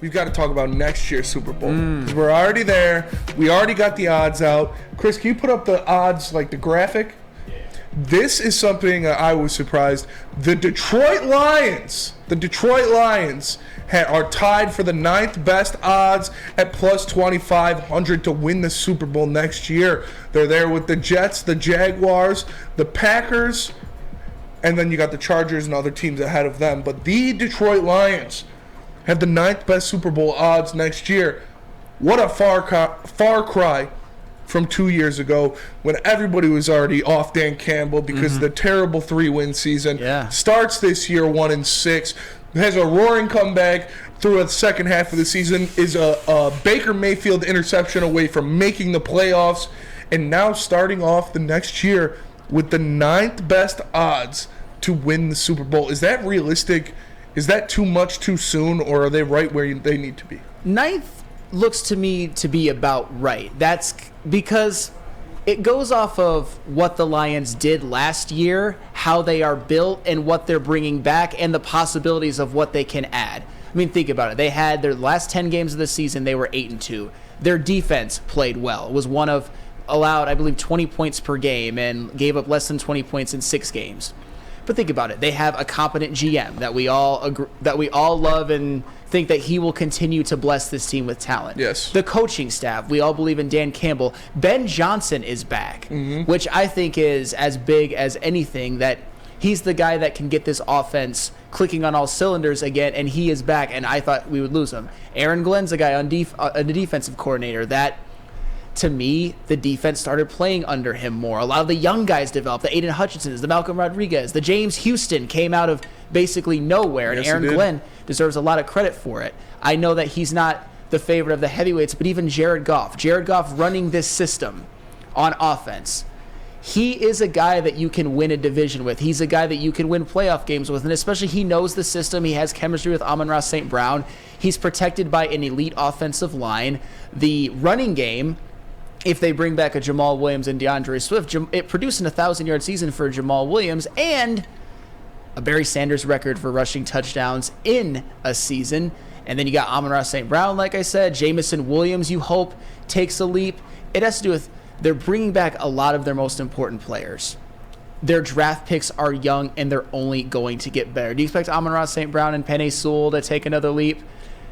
we've got to talk about next year's Super Bowl. 'Cause we're already there. We already got the odds out. Chris, can you put up the odds, like the graphic? This is something I was surprised. The Detroit Lions are tied for the 9th best odds at plus 2,500 to win the Super Bowl next year. They're there with the Jets, the Jaguars, the Packers, and then you got the Chargers and other teams ahead of them. But the Detroit Lions have the 9th best Super Bowl odds next year. What a far cry from 2 years ago when everybody was already off Dan Campbell because the terrible 3-win season starts this year 1-6, has a roaring comeback through the second half of the season, is a Baker Mayfield interception away from making the playoffs, and now starting off the next year with the 9th best odds to win the Super Bowl. Is that realistic? Is that too much too soon, or are they right where they need to be? 9th looks to me to be about right. That's because it goes off of what the Lions did last year, how they are built, and what they're bringing back, and the possibilities of what they can add. I mean, think about it. They had their last 10 games of the season, they were 8-2. Their defense played well. It was one of allowed, I believe, 20 points per game and gave up less than 20 points in 6 games. But think about it. They have a competent GM that we all love and think that he will continue to bless this team with talent. Yes. The coaching staff, we all believe in Dan Campbell. Ben Johnson is back, which I think is as big as anything, that he's the guy that can get this offense clicking on all cylinders again, and he is back, and I thought we would lose him. Aaron Glenn's a guy on the defensive coordinator that, to me, the defense started playing under him more. A lot of the young guys developed. The Aiden Hutchinsons, the Malcolm Rodriguez, the James Houston came out of basically nowhere, and Aaron Glenn deserves a lot of credit for it. I know that he's not the favorite of the heavyweights, but even Jared Goff running this system on offense, he is a guy that you can win a division with. He's a guy that you can win playoff games with, and especially he knows the system. He has chemistry with Amon-Ra St. Brown. He's protected by an elite offensive line. The running game, if they bring back a Jamal Williams and DeAndre Swift, it produced an 1,000-yard season for Jamal Williams and a Barry Sanders record for rushing touchdowns in a season. And then you got Amon-Ra St. Brown, like I said. Jamison Williams, you hope, takes a leap. It has to do with they're bringing back a lot of their most important players. Their draft picks are young, and they're only going to get better. Do you expect Amon-Ra St. Brown and Penei Sewell to take another leap?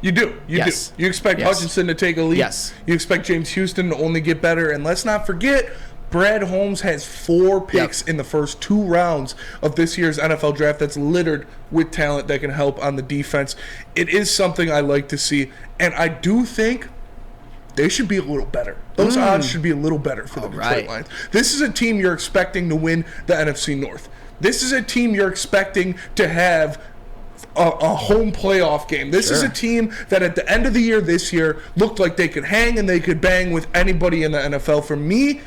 You do. You do. You expect Hutchinson to take a leap. Yes. You expect James Houston to only get better. And let's not forget, Brad Holmes has 4 picks in the first 2 rounds of this year's NFL draft that's littered with talent that can help on the defense. It is something I like to see. And I do think they should be a little better. Those odds should be a little better for the Detroit Lions. This is a team you're expecting to win the NFC North. This is a team you're expecting to have a home playoff game. This is a team that at the end of the year this year looked like they could hang and they could bang with anybody in the NFL. For me,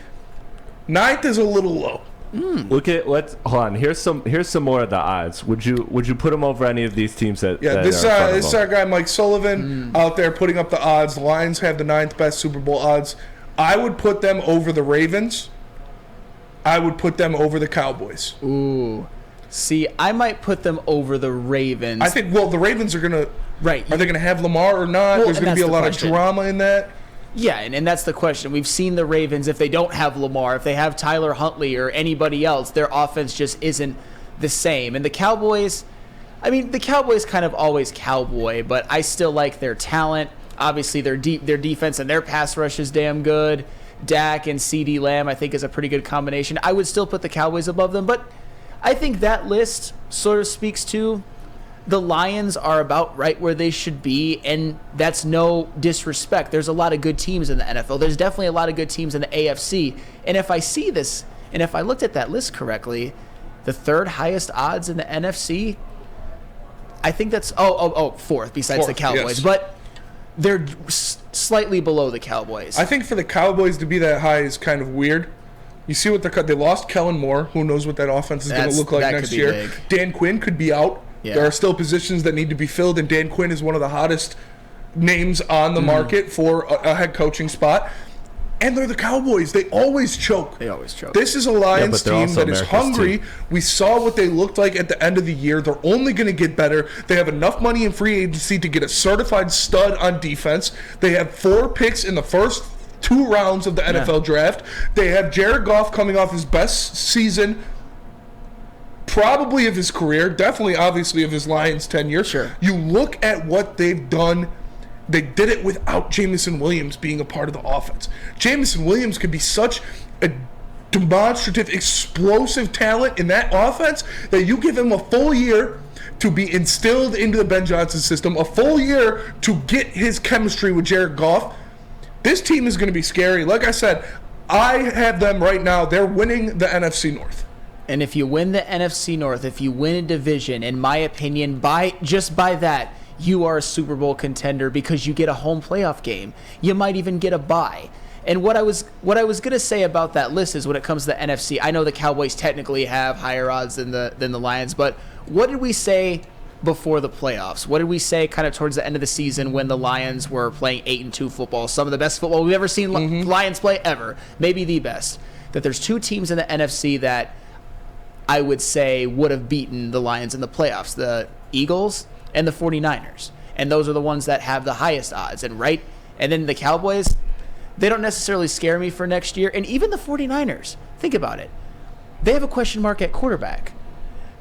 9th is a little low. Let's hold on. Here's some more of the odds. Would you put them over any of these teams that? This is our guy Mike Sullivan out there putting up the odds. The Lions have the 9th best Super Bowl odds. I would put them over the Ravens. I would put them over the Cowboys. Ooh. See, I might put them over the Ravens. I think, the Ravens are going to... Right. Are they going to have Lamar or not? There's going to be a lot of drama in that. Yeah, and that's the question. We've seen the Ravens, if they don't have Lamar, if they have Tyler Huntley or anybody else, their offense just isn't the same. And the Cowboys, the Cowboys kind of always cowboy, but I still like their talent. Obviously, their defense and their pass rush is damn good. Dak and CeeDee Lamb, I think, is a pretty good combination. I would still put the Cowboys above them, but I think that list sort of speaks to the Lions are about right where they should be, and that's no disrespect. There's a lot of good teams in the NFL. There's definitely a lot of good teams in the AFC. And if I see this, and if I looked at that list correctly, the 3rd highest odds in the NFC, I think that's 4th besides the Cowboys. Yes. But they're slightly below the Cowboys. I think for the Cowboys to be that high is kind of weird. You see what they lost Kellen Moore. Who knows what that offense is going to look like next year. Big. Dan Quinn could be out. Yeah. There are still positions that need to be filled, and Dan Quinn is one of the hottest names on the market for a head coaching spot. And they're the Cowboys. They always choke. They always choke. This is a Lions they're team also that is America's hungry. team. We saw what they looked like at the end of the year. They're only going to get better. They have enough money in free agency to get a certified stud on defense. They have 4 picks in the first 2 rounds of the NFL draft. They have Jared Goff coming off his best season probably of his career, definitely obviously of his Lions tenure. Sure. You look at what they've done. They did it without Jameson Williams being a part of the offense. Jameson Williams could be such a demonstrative, explosive talent in that offense that you give him a full year to be instilled into the Ben Johnson system, a full year to get his chemistry with Jared Goff. This team is going to be scary. Like I said, I have them right now. They're winning the NFC North. And if you win the NFC North, if you win a division, in my opinion, by that, you are a Super Bowl contender because you get a home playoff game. You might even get a bye. And what I was gonna say about that list is when it comes to the NFC, I know the Cowboys technically have higher odds than the Lions, but what did we say before the playoffs? What did we say kind of towards the end of the season when the Lions were playing 8-2 football, some of the best football we've ever seen Lions play ever, maybe the best? That there's 2 teams in the NFC that I would say would have beaten the Lions in the playoffs, the Eagles and the 49ers. And those are the ones that have the highest odds. And then the Cowboys, they don't necessarily scare me for next year. And even the 49ers, think about it. They have a question mark at quarterback.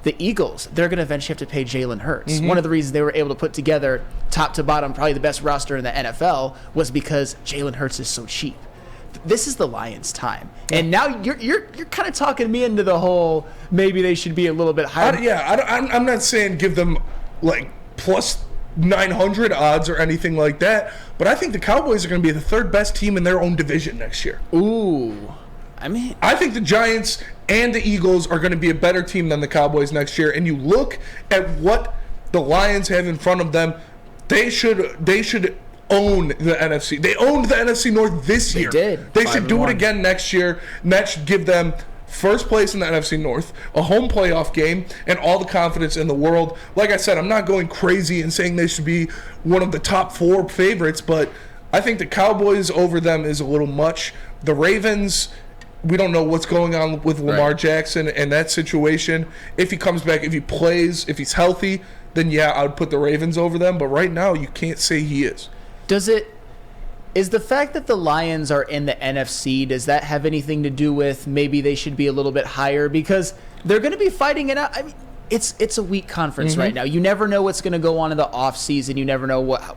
The Eagles, they're going to eventually have to pay Jalen Hurts. One of the reasons they were able to put together top to bottom probably the best roster in the NFL was because Jalen Hurts is so cheap. This is the Lions' time. And now you're kind of talking me into the whole maybe they should be a little bit higher. I'm not saying give them like plus 900 odds or anything like that, but I think the Cowboys are going to be the 3rd best team in their own division next year. Ooh. I think the Giants and the Eagles are going to be a better team than the Cowboys next year. And you look at what the Lions have in front of them, they should own the NFC. They owned the NFC North this year. They did. They should do it again next year. And that should give them first place in the NFC North, a home playoff game, and all the confidence in the world. Like I said, I'm not going crazy and saying they should be one of the top 4 favorites, but I think the Cowboys over them is a little much. The Ravens, we don't know what's going on with Lamar Jackson and that situation. If he comes back, if he plays, if he's healthy, then yeah, I would put the Ravens over them. But right now, you can't say he is. Is the fact that the Lions are in the NFC, does that have anything to do with maybe they should be a little bit higher? Because they're going to be fighting it out. I mean, it's a weak conference right now. You never know what's going to go on in the offseason. You never know what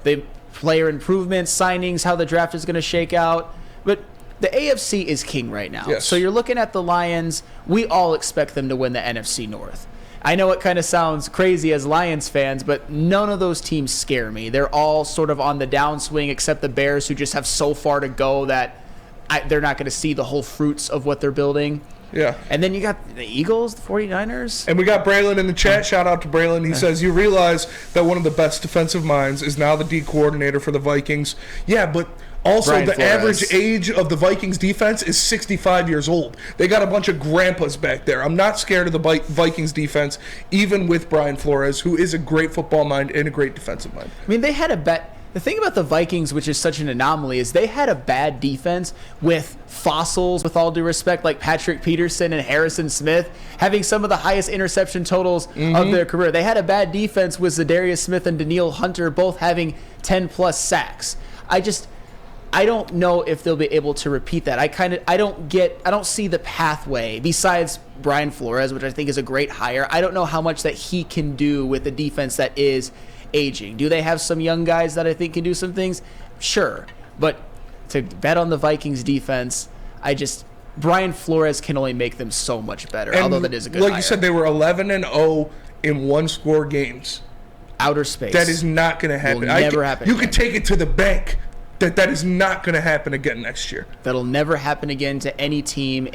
the player improvements, signings, how the draft is going to shake out. But the AFC is king right now. Yes. So you're looking at the Lions. We all expect them to win the NFC North. I know it kind of sounds crazy as Lions fans, but none of those teams scare me. They're all sort of on the downswing, except the Bears, who just have so far to go that they're not going to see the whole fruits of what they're building. Yeah. And then you got the Eagles, the 49ers. And we got Braylon in the chat. Shout out to Braylon. He says, you realize that one of the best defensive minds is now the D coordinator for the Vikings. Yeah, but also Brian the Flores. average age of the Vikings defense is 65 years old. They got a bunch of grandpas back there. I'm not scared of the Vikings defense, even with Brian Flores, who is a great football mind and a great defensive mind. I mean, they had the thing about the Vikings, which is such an anomaly, is they had a bad defense with fossils, with all due respect, like Patrick Peterson and Harrison Smith, having some of the highest interception totals of their career. They had a bad defense with Zadarius Smith and Daniil Hunter both having 10-plus sacks. I don't know if they'll be able to repeat that. I don't see the pathway besides Brian Flores, which I think is a great hire. I don't know how much that he can do with a defense that is aging. Do they have some young guys that I think can do some things? Sure. But to bet on the Vikings defense, Brian Flores can only make them so much better, And although that is a good like hire. you said, they were 11-0 in one-score games. Outer space. That is not going to happen. Will never happen You again. can take it to the bank that is not going to happen again next year. That'll never happen again to any team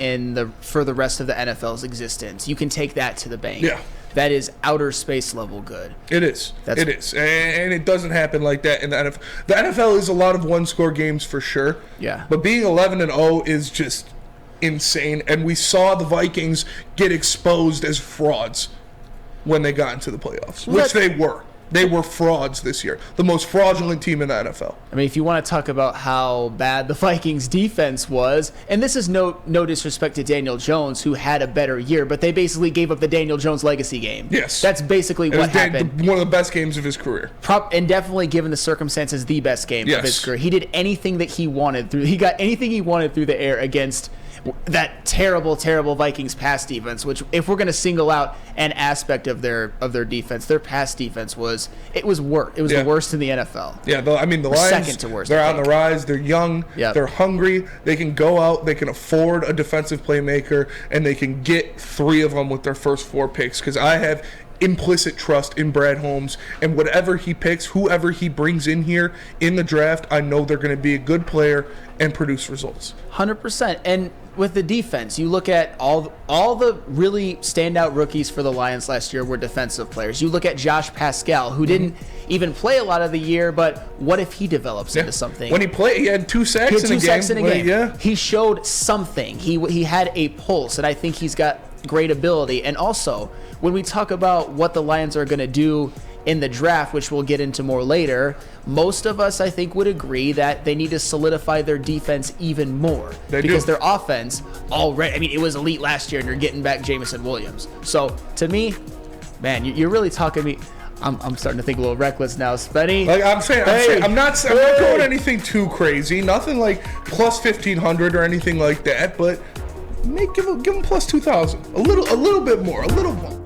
for the rest of the NFL's existence. You can take that to the bank. Yeah. That is outer space level good. It is. It is. And it doesn't happen like that in the NFL. The NFL is a lot of one-score games for sure. Yeah. But being 11-0 is just insane. And we saw the Vikings get exposed as frauds when they got into the playoffs, which they were. They were frauds this year. The most fraudulent team in the NFL. I mean, if you want to talk about how bad the Vikings defense was, and this is no disrespect to Daniel Jones, who had a better year, but they basically gave up the Daniel Jones legacy game. Yes. That's basically what happened. One of the best games of his career. And definitely, given the circumstances, the best game of his career. He did anything that he wanted through. He got anything he wanted through the air against that terrible, terrible Vikings pass defense. Which, if we're going to single out an aspect of their defense, their pass defense was the worst in the NFL. Yeah, the Lions, second to worst, they're on the rise. They're young. Yep. They're hungry. They can go out. They can afford a defensive playmaker, and they can get 3 of them with their first 4 picks. Because I have implicit trust in Brad Holmes, and whatever he picks, whoever he brings in here in the draft, I know they're going to be a good player and produce results. 100%. And with the defense, you look at all the really standout rookies for the Lions last year were defensive players. You look at Josh Pascal, who didn't even play a lot of the year, but what if he develops into something? When he played, he had 2 sacks in a game. Yeah. He showed something. He had a pulse, and I think he's got great ability. And also, when we talk about what the Lions are going to do in the draft, which we'll get into more later, most of us, I think, would agree that they need to solidify their defense even more. Because their offense already, I mean, it was elite last year, and you're getting back Jamison Williams. So, to me, man, you're really talking me. I'm starting to think a little reckless now, Spenny. Like I'm saying, I'm not going anything too crazy. Nothing like plus 1,500 or anything like that. But give them plus 2,000. A little bit more. A little more.